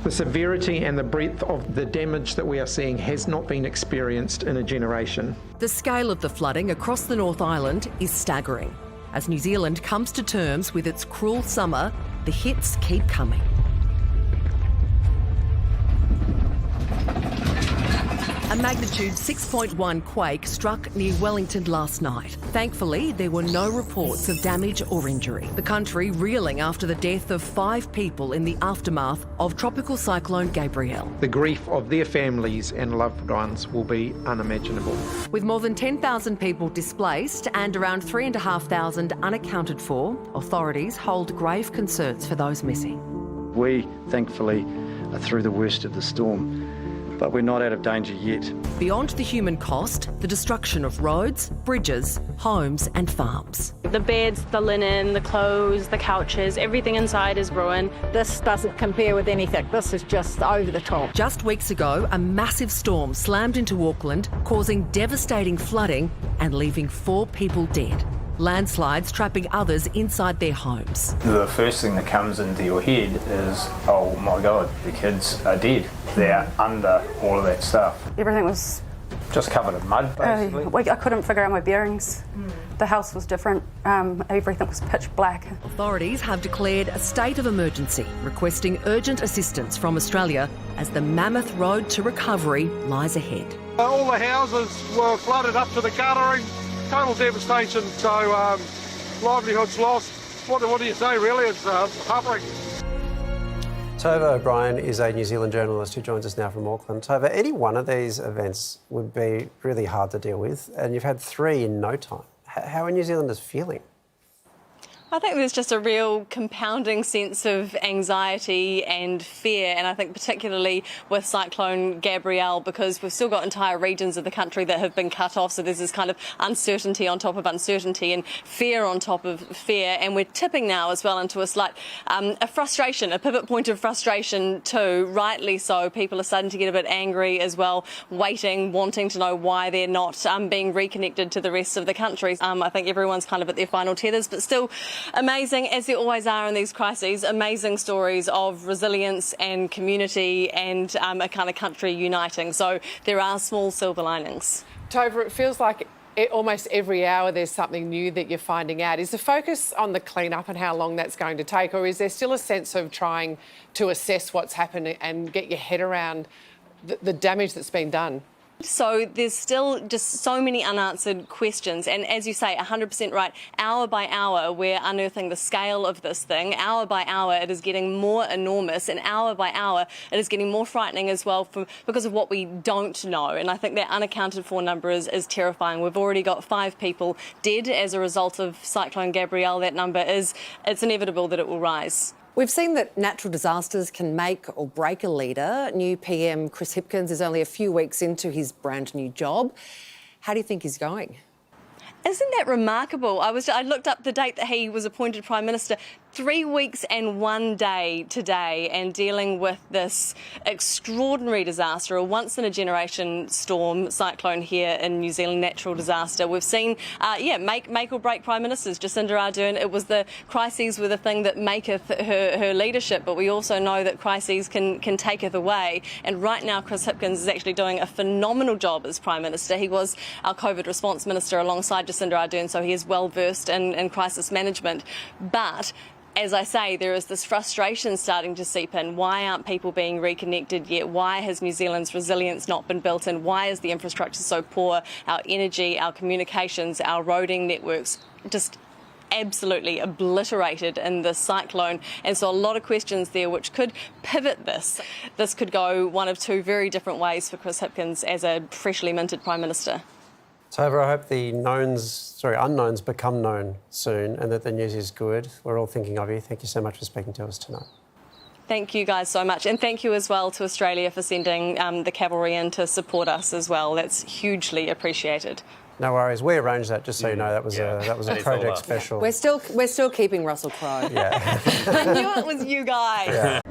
The severity and the breadth of the damage that we are seeing has not been experienced in a generation. The scale of the flooding across the North Island is staggering. As New Zealand comes to terms with its cruel summer, the hits keep coming. A magnitude 6.1 quake struck near Wellington last night. Thankfully, there were no reports of damage or injury. The country reeling after the death of 5 people in the aftermath of Tropical Cyclone Gabrielle. The grief of their families and loved ones will be unimaginable. With more than 10,000 people displaced and around 3,500 unaccounted for, authorities hold grave concerns for those missing. We, thankfully, are through the worst of the storm, but we're not out of danger yet. Beyond the human cost, the destruction of roads, bridges, homes and farms. The beds, the linen, the clothes, the couches, everything inside is ruined. This doesn't compare with anything. This is just over the top. Just weeks ago, a massive storm slammed into Auckland, causing devastating flooding and leaving 4 people dead. Landslides trapping others inside their homes. The first thing that comes into your head is, oh my God, the kids are dead. They're under all of that stuff. Everything was just covered in mud, basically. I couldn't figure out my bearings. The house was different. Everything was pitch black. Authorities have declared a state of emergency, requesting urgent assistance from Australia as the mammoth road to recovery lies ahead. All the houses were flooded up to the guttering. Total devastation, so livelihoods lost. What do you say, really? It's hovering. Tova O'Brien is a New Zealand journalist who joins us now from Auckland. Tova, any one of these events would be really hard to deal with, and you've had 3 in no time. How are New Zealanders feeling? I think there's just a real compounding sense of anxiety and fear, and I think particularly with Cyclone Gabrielle, because we've still got entire regions of the country that have been cut off, so there's this kind of uncertainty on top of uncertainty and fear on top of fear, and we're tipping now as well into a slight a frustration, a pivot point of frustration too, rightly so. People are starting to get a bit angry as well, waiting, wanting to know why they're not being reconnected to the rest of the country. I think everyone's kind of at their final tethers, but still amazing, as there always are in these crises, amazing stories of resilience and community and a kind of country uniting. So there are small silver linings. Tova, it feels like almost every hour there's something new that you're finding out. Is the focus on the clean-up and how long that's going to take, or is there still a sense of trying to assess what's happened and get your head around the damage that's been done? So there's still just so many unanswered questions, and as you say, 100% right, hour by hour we're unearthing the scale of this thing. Hour by hour it is getting more enormous, and hour by hour it is getting more frightening as well because of what we don't know, and I think that unaccounted for number is terrifying. We've already got 5 people dead as a result of Cyclone Gabrielle. That number it's inevitable that it will rise. We've seen that natural disasters can make or break a leader. New PM Chris Hipkins is only a few weeks into his brand new job. How do you think he's going? Isn't that remarkable? I looked up the date that he was appointed Prime Minister. 3 weeks and 1 day today, and dealing with this extraordinary disaster, a once-in-a-generation storm, cyclone here in New Zealand, natural disaster. We've seen, make or break Prime Ministers. Jacinda Ardern, it was the crises were the thing that maketh her leadership, but we also know that crises can taketh away. And right now, Chris Hipkins is actually doing a phenomenal job as Prime Minister. He was our COVID response minister alongside Jacinda Ardern, so he is well versed in crisis management. But as I say, there is this frustration starting to seep in. Why aren't people being reconnected yet? Why has New Zealand's resilience not been built in? Why is the infrastructure so poor? Our energy, our communications, our roading networks just absolutely obliterated in this cyclone. And so a lot of questions there which could pivot this. This could go one of 2 very different ways for Chris Hipkins as a freshly minted Prime Minister. Tova, I hope the unknowns become known soon and that the news is good. We're all thinking of you. Thank you so much for speaking to us tonight. Thank you guys so much. And thank you as well to Australia for sending the cavalry in to support us as well. That's hugely appreciated. No worries. We arranged that, just so you know. That was a project special. We're still keeping Russell Crowe. Yeah. I knew it was you guys. Yeah.